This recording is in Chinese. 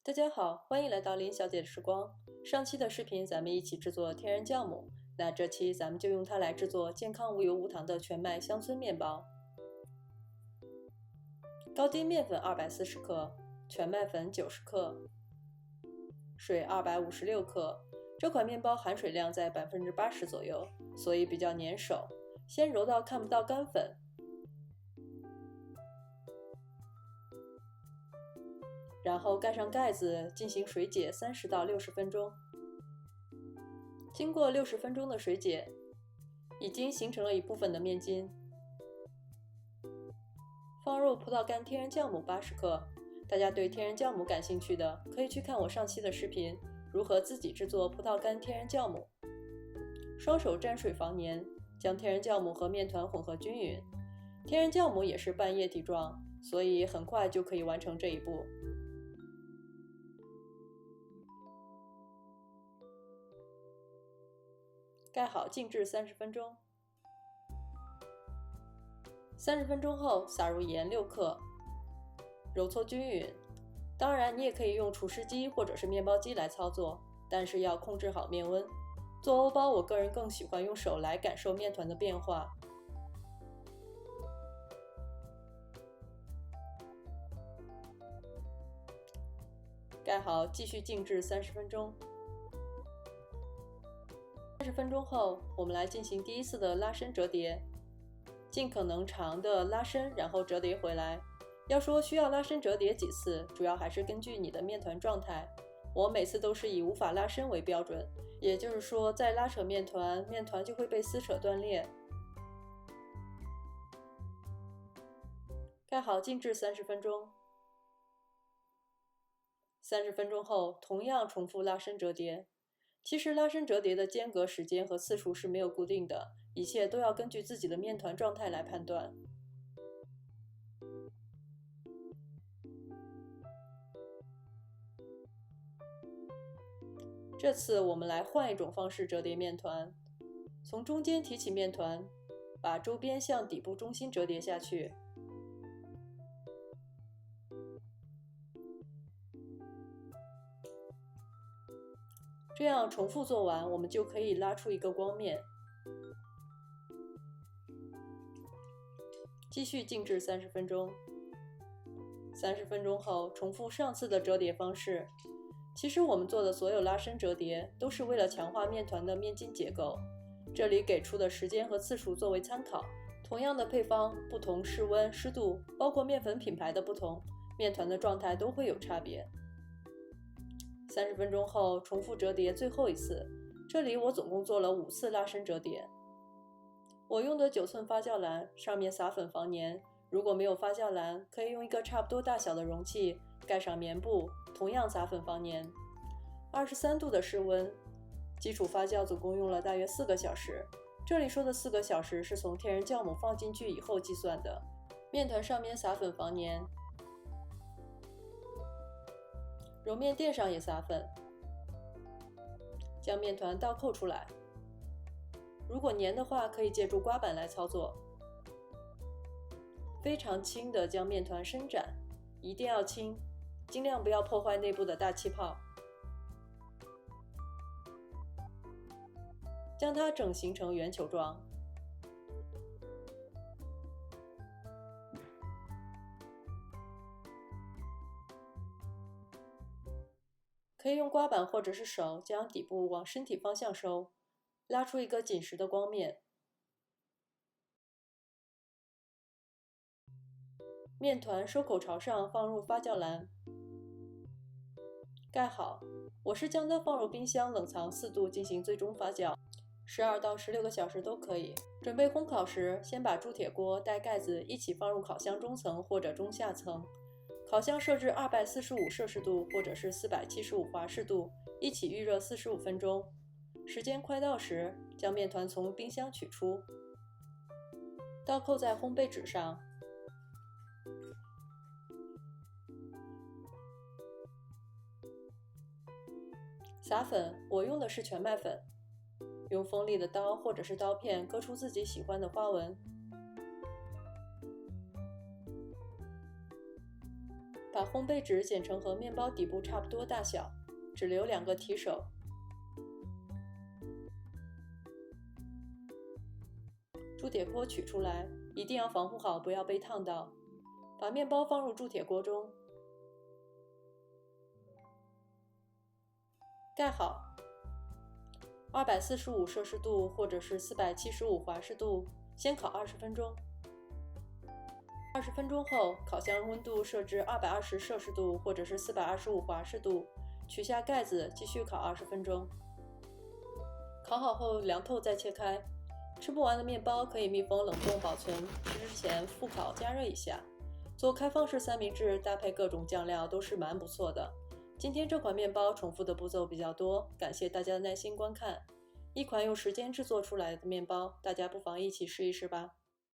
大家好，欢迎来到林小姐的时光。上期的视频咱们一起制作天然酵母，那这期咱们就用它来制作健康无油无糖的全麦乡村面包。高筋面粉240克，全麦粉90克，水256克。这款面包含水量在80%左右，所以比较粘手。先揉到看不到干粉，然后盖上盖子进行水解30到60分钟。经过60分钟的水解，已经形成了一部分的面筋。放入葡萄干天然酵母80克。大家对天然酵母感兴趣的，可以去看我上期的视频，如何自己制作葡萄干天然酵母。双手沾水防粘，将天然酵母和面团混合均匀。天然酵母也是半液体状，所以很快就可以完成这一步。盖好静置30分钟。30分钟后撒入盐6克，揉搓均匀。当然你也可以用厨师机或者是面包机来操作，但是要控制好面温。做欧包我个人更喜欢用手来感受面团的变化。盖好继续静置30分钟。30分钟后，我们来进行第一次的拉伸折叠，尽可能长的拉伸，然后折叠回来。要说需要拉伸折叠几次，主要还是根据你的面团状态。我每次都是以无法拉伸为标准，也就是说再拉扯面团，面团就会被撕扯断裂。盖好静置30分钟。30分钟后，同样重复拉伸折叠。其实拉伸折叠的间隔时间和次数是没有固定的，一切都要根据自己的面团状态来判断。这次我们来换一种方式折叠面团，从中间提起面团，把周边向底部中心折叠下去。这样重复做完，我们就可以拉出一个光面。继续静置30分钟。30分钟后，重复上次的折叠方式。其实我们做的所有拉伸折叠都是为了强化面团的面筋结构，这里给出的时间和次数作为参考。同样的配方，不同室温、湿度，包括面粉品牌的不同，面团的状态都会有差别。30分钟后重复折叠最后一次，这里我总共做了5次拉伸折叠。我用的9寸发酵篮，上面撒粉防粘。如果没有发酵篮，可以用一个差不多大小的容器，盖上棉布，同样撒粉防粘。23度的室温，基础发酵总共用了大约4个小时。这里说的4个小时是从天然酵母放进去以后计算的。面团上面撒粉防粘，揉面垫上也撒粉，将面团倒扣出来。如果粘的话，可以借助刮板来操作。非常轻的将面团伸展，一定要轻，尽量不要破坏内部的大气泡。将它整形成圆球状。可以用刮板或者是手将底部往身体方向收，拉出一个紧实的光面。面团收口朝上放入发酵篮，盖好。我是将它放入冰箱冷藏4度进行最终发酵，12到16个小时都可以。准备烘烤时，先把铸铁锅带盖子一起放入烤箱中层或者中下层。烤箱设置245摄氏度或者是475华氏度，一起预热45分钟。时间快到时，将面团从冰箱取出，倒扣在烘焙纸上。撒粉，我用的是全麦粉，用锋利的刀或者是刀片割出自己喜欢的花纹。把烘焙纸剪成和面包底部差不多大小，只留2个提手。铸铁锅取出来，一定要防护好，不要被烫到。把面包放入铸铁锅中，盖好。245摄氏度或者是475华氏度，先烤20分钟。20分钟后，烤箱温度设置220摄氏度或者是425华氏度，取下盖子，继续烤20分钟。烤好后凉透再切开。吃不完的面包可以密封冷冻保存，吃之前复烤加热一下。做开放式三明治搭配各种酱料都是蛮不错的。今天这款面包重复的步骤比较多，感谢大家的耐心观看。一款用时间制作出来的面包，大家不妨一起试一试吧。